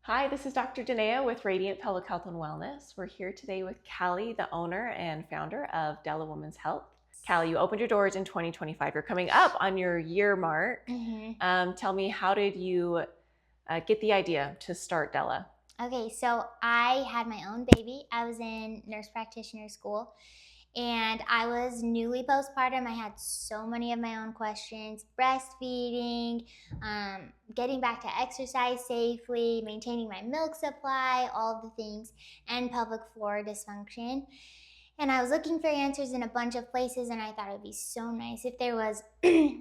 Hi, this is Dr. Danaya with Radiant Pelvic Health and Wellness. We're here today with Kallie, the owner and founder of Dela Women's Health. Kallie, you opened your doors in 2025. You're coming up on your year mark. Tell me, how did you get the idea to start Dela? Okay, so I had my own baby. I was in nurse practitioner school and I was newly postpartum. I had so many of my own questions: breastfeeding, getting back to exercise safely, maintaining my milk supply, all the things, and pelvic floor dysfunction. And I was looking for answers in a bunch of places, and I thought it would be so nice if there was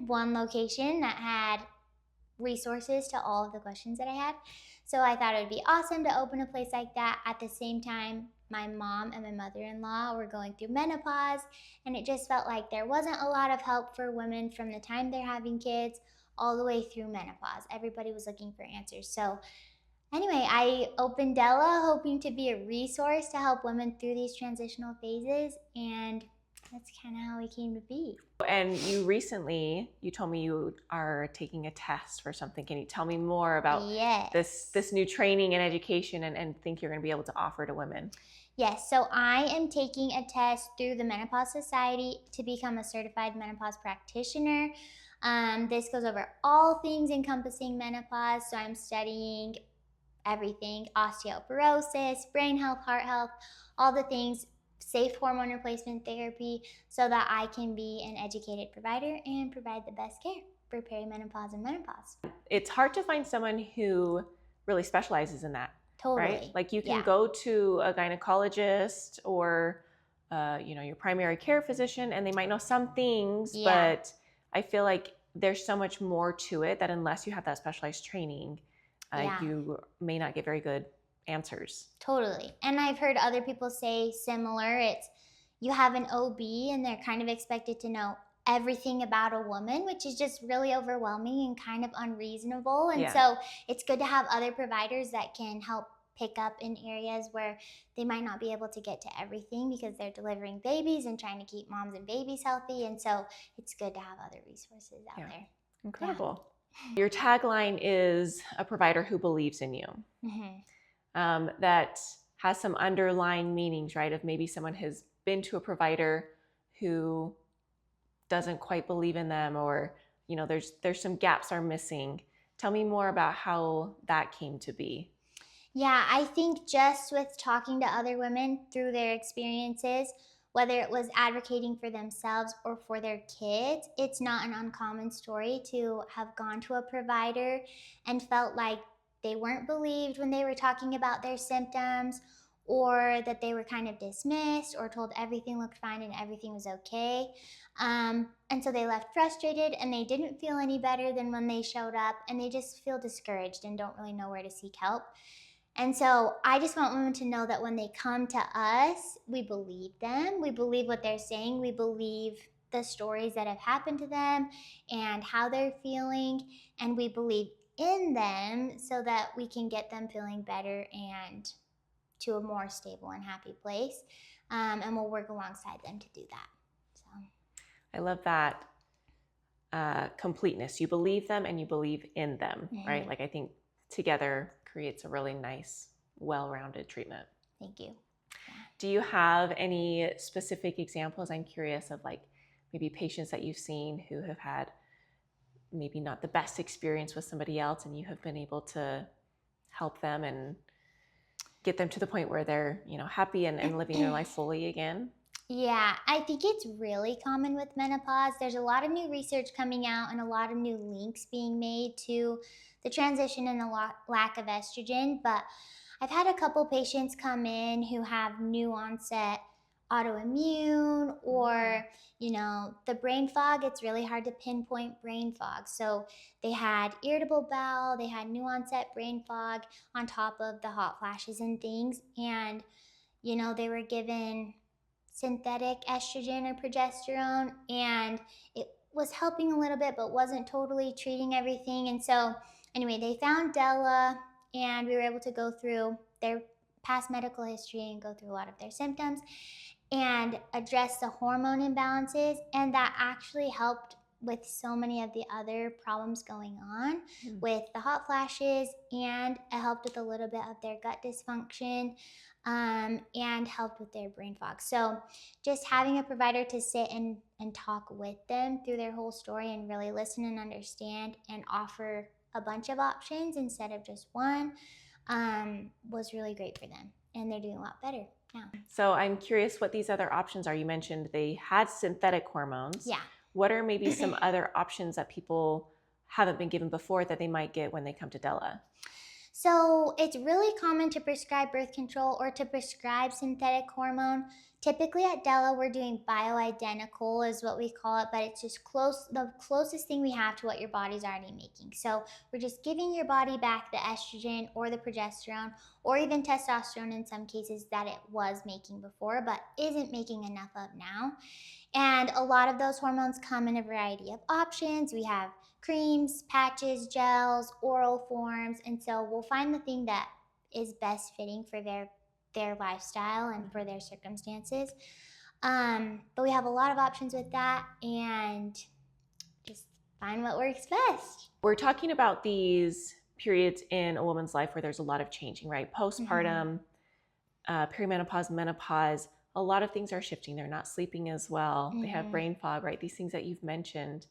one location that had resources to all of the questions that I had. So I thought it would be awesome to open a place like that. At the same time, my mom and my mother-in-law were going through menopause, and it just felt like there wasn't a lot of help for women from the time they're having kids all the way through menopause. Everybody was looking for answers. So anyway, I opened Dela hoping to be a resource to help women through these transitional phases, and that's kind of how we came to be. And you told me you are taking a test for something. Can you tell me more about this new training and education and think you're going to be able to offer to women? Yes, so I am taking a test through the Menopause Society to become a Certified Menopause Practitioner. This goes over all things encompassing menopause, so I'm studying everything: osteoporosis, brain health, heart health, all the things, safe hormone replacement therapy, so that I can be an educated provider and provide the best care for perimenopause and menopause. It's hard to find someone who really specializes in that. Totally. Right? Like you can go to a gynecologist or your primary care physician, and they might know some things, but I feel like there's so much more to it that unless you have that specialized training, you may not get very good answers. Totally. And I've heard other people say similar. It's, you have an OB and they're kind of expected to know everything about a woman, which is just really overwhelming and kind of unreasonable. And so it's good to have other providers that can help pick up in areas where they might not be able to get to everything because they're delivering babies and trying to keep moms and babies healthy. And so it's good to have other resources out there. Incredible. Your tagline is a provider who believes in you. That has some underlying meanings, right? Of maybe someone has been to a provider who doesn't quite believe in them, or there's some gaps are missing. Tell me more about how that came to be. Yeah, I think just with talking to other women through their experiences, whether it was advocating for themselves or for their kids, it's not an uncommon story to have gone to a provider and felt like they weren't believed when they were talking about their symptoms, or that they were kind of dismissed or told everything looked fine and everything was okay. And so they left frustrated and they didn't feel any better than when they showed up, and they just feel discouraged and don't really know where to seek help. And so I just want women to know that when they come to us, we believe them. We believe what they're saying. We believe the stories that have happened to them and how they're feeling. And we believe in them so that we can get them feeling better and to a more stable and happy place. And we'll work alongside them to do that. So I love that completeness. You believe them and you believe in them, right? Like I think together creates a really nice, well-rounded treatment. Thank you. Do you have any specific examples? I'm curious of like maybe patients that you've seen who have had maybe not the best experience with somebody else, and you have been able to help them and get them to the point where they're, happy and living their life fully again. Yeah, I think it's really common with menopause. There's a lot of new research coming out and a lot of new links being made to the transition and the lack of estrogen. But I've had a couple patients come in who have new onset autoimmune, or the brain fog. It's really hard to pinpoint brain fog. So they had irritable bowel, they had new onset brain fog on top of the hot flashes and things. And they were given synthetic estrogen or progesterone, and it was helping a little bit but wasn't totally treating everything. And so anyway, they found Dela, and we were able to go through their past medical history and go through a lot of their symptoms and address the hormone imbalances, and that actually helped with so many of the other problems going on Mm. with the hot flashes, and it helped with a little bit of their gut dysfunction, and helped with their brain fog. So just having a provider to sit and talk with them through their whole story and really listen and understand and offer a bunch of options instead of just one, was really great for them. And they're doing a lot better now. So I'm curious what these other options are. You mentioned they had synthetic hormones. Yeah. What are maybe some other options that people haven't been given before that they might get when they come to Dela? So it's really common to prescribe birth control or to prescribe synthetic hormone. Typically at Dela, we're doing bioidentical is what we call it, but it's just the closest thing we have to what your body's already making. So we're just giving your body back the estrogen or the progesterone or even testosterone in some cases that it was making before, but isn't making enough of now. And a lot of those hormones come in a variety of options. We have creams, patches, gels, oral forms, and so we'll find the thing that is best fitting for their lifestyle and for their circumstances. But we have a lot of options with that, and just find what works best. We're talking about these periods in a woman's life where there's a lot of changing, right? Postpartum, perimenopause, menopause, a lot of things are shifting. They're not sleeping as well. They have brain fog, right? These things that you've mentioned.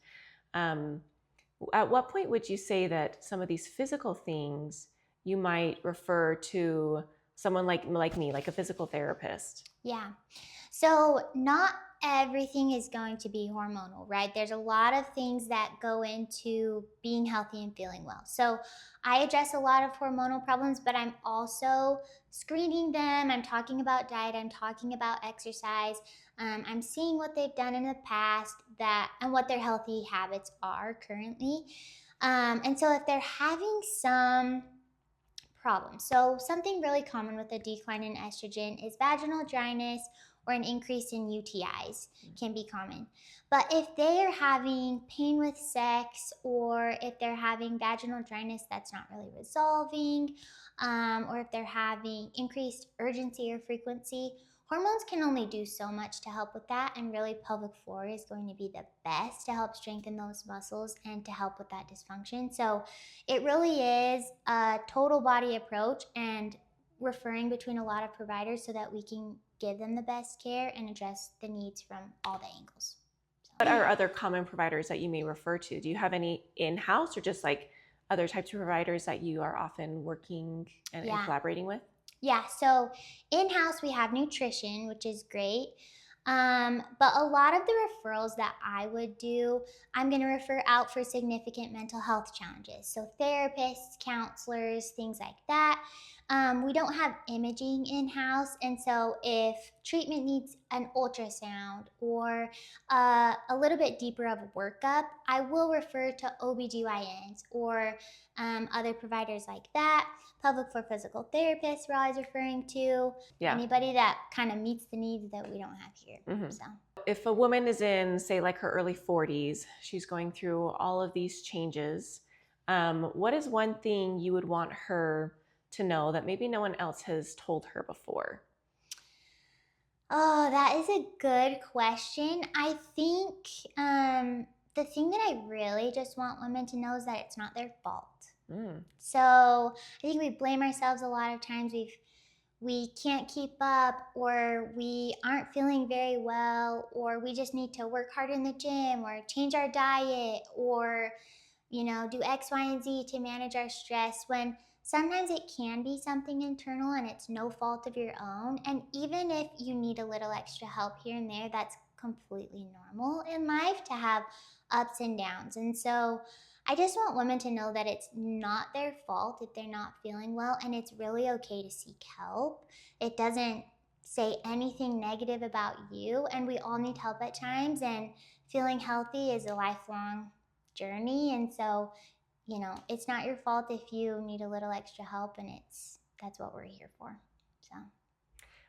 At what point would you say that some of these physical things you might refer to someone like me, like a physical therapist? Yeah. So not everything is going to be hormonal, right? There's a lot of things that go into being healthy and feeling well. So I address a lot of hormonal problems, but I'm also screening them. I'm talking about diet. I'm talking about exercise. I'm seeing what they've done in the past and what their healthy habits are currently. And so if they're having some problems, so something really common with a decline in estrogen is vaginal dryness or an increase in UTIs can be common. But if they are having pain with sex, or if they're having vaginal dryness that's not really resolving, or if they're having increased urgency or frequency, hormones can only do so much to help with that, and really pelvic floor is going to be the best to help strengthen those muscles and to help with that dysfunction. So it really is a total body approach and referring between a lot of providers so that we can give them the best care and address the needs from all the angles. What are other common providers that you may refer to? Do you have any in-house or just like other types of providers that you are often working and collaborating with? Yeah, so in-house we have nutrition, which is great. But a lot of the referrals that I would do, I'm going to refer out for significant mental health challenges. So therapists, counselors, things like that. We don't have imaging in-house, and so if treatment needs an ultrasound or a little bit deeper of a workup, I will refer to OBGYNs or other providers like that. Pelvic floor physical therapists we're always referring to. Yeah. Anybody that kind of meets the needs that we don't have here. So if a woman is in, say, like her early 40s, she's going through all of these changes, what is one thing you would want her to know that maybe no one else has told her before? Oh, that is a good question. I think the thing that I really just want women to know is that it's not their fault. So I think we blame ourselves a lot of times. We can't keep up, or we aren't feeling very well, or we just need to work harder in the gym or change our diet, or do X, Y, and Z to manage our stress, when sometimes it can be something internal and it's no fault of your own. And even if you need a little extra help here and there, that's completely normal in life to have ups and downs. And so I just want women to know that it's not their fault if they're not feeling well, and it's really okay to seek help. It doesn't say anything negative about you, and we all need help at times, and feeling healthy is a lifelong journey. And so it's not your fault if you need a little extra help, and that's what we're here for. So,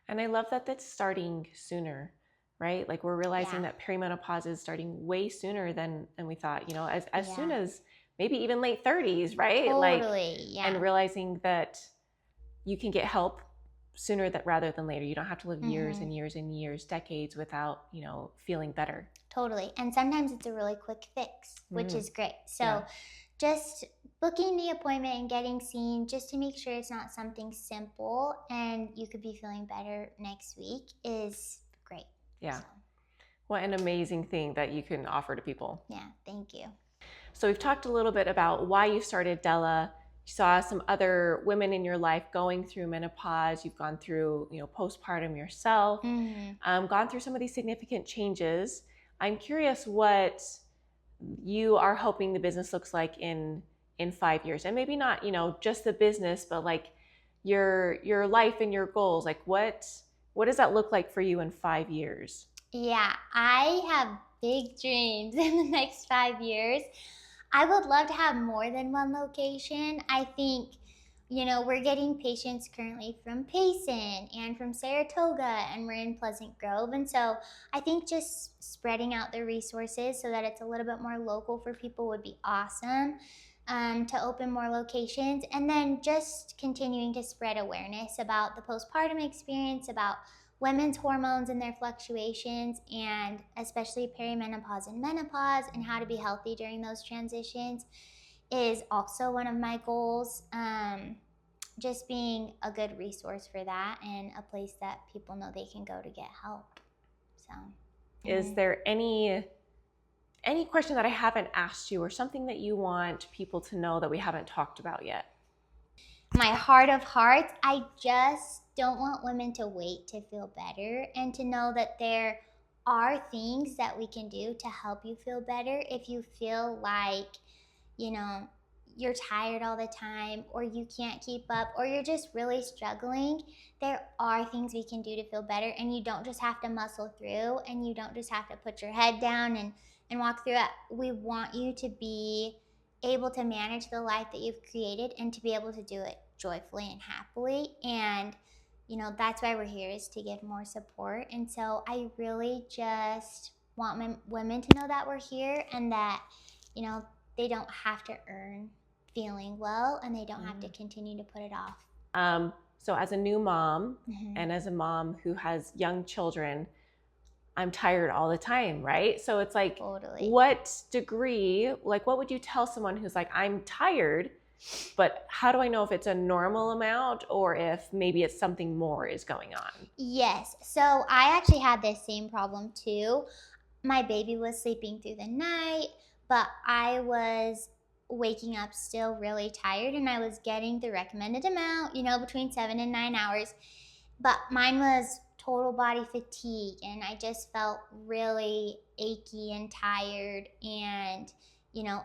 and I love that that's starting sooner, right? Like we're realizing that perimenopause is starting way sooner than we thought, as soon as maybe even late 30s, right? Totally, and realizing that you can get help sooner that rather than later. You don't have to live years Mhm. and years and years, decades without, feeling better. Totally. And sometimes it's a really quick fix, which is great. So Yeah. just booking the appointment and getting seen just to make sure it's not something simple and you could be feeling better next week is great. Yeah. So, What an amazing thing that you can offer to people. yeah, thank you. So we've talked a little bit about why you started Dela. You saw some other women in your life going through menopause. You've gone through, postpartum yourself, gone through some of these significant changes. I'm curious what you are hoping the business looks like in 5 years, and maybe not, just the business, but like your life and your goals. Like what does that look like for you in 5 years? Yeah, I have big dreams in the next 5 years. I would love to have more than one location. I think, we're getting patients currently from Payson and from Saratoga, and we're in Pleasant Grove. And so I think just spreading out the resources so that it's a little bit more local for people would be awesome. To open more locations, and then just continuing to spread awareness about the postpartum experience, about women's hormones and their fluctuations, and especially perimenopause and menopause, and how to be healthy during those transitions is also one of my goals. Just being a good resource for that and a place that people know they can go to get help. So, Is there any question that I haven't asked you, or something that you want people to know that we haven't talked about yet? my heart of hearts, I just don't want women to wait to feel better, and to know that there are things that we can do to help you feel better if you feel like, you know, you're tired all the time, or you can't keep up, or you're just really struggling. There are things we can do to feel better, and you don't just have to muscle through, and you don't just have to put your head down and walk through it. We want you to be able to manage the life that you've created and to be able to do it joyfully and happily. And that's why we're here, is to give more support. And so I really just want women to know that we're here, and that they don't have to earn feeling well, and they don't have to continue to put it off. So as a new mom, and as a mom who has young children, I'm tired all the time, right? So it's like, Totally. what degree, like what would you tell someone who's like, I'm tired, but how do I know if it's a normal amount or if maybe it's something more is going on? Yes. So I actually had this same problem too. My baby was sleeping through the night, but I was waking up still really tired, and I was getting the recommended amount, between 7 and 9 hours. But mine was total body fatigue, and I just felt really achy and tired, and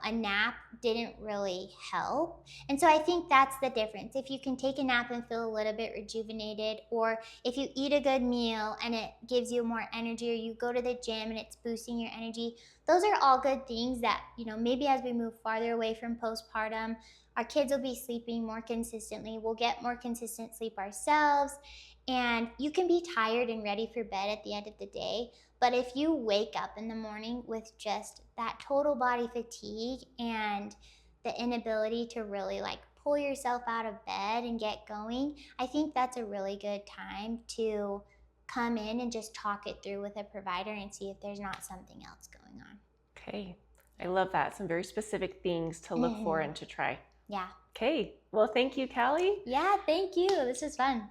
a nap didn't really help. And so I think that's the difference. If you can take a nap and feel a little bit rejuvenated, or if you eat a good meal and it gives you more energy, or you go to the gym and it's boosting your energy, those are all good things that, maybe as we move farther away from postpartum, our kids will be sleeping more consistently. We'll get more consistent sleep ourselves. And you can be tired and ready for bed at the end of the day. But if you wake up in the morning with just that total body fatigue and the inability to really pull yourself out of bed and get going, I think that's a really good time to come in and just talk it through with a provider and see if there's not something else going on. Okay. I love that. Some very specific things to look for and to try. Yeah. Okay. Well, thank you, Kallie. Yeah, thank you. This is fun.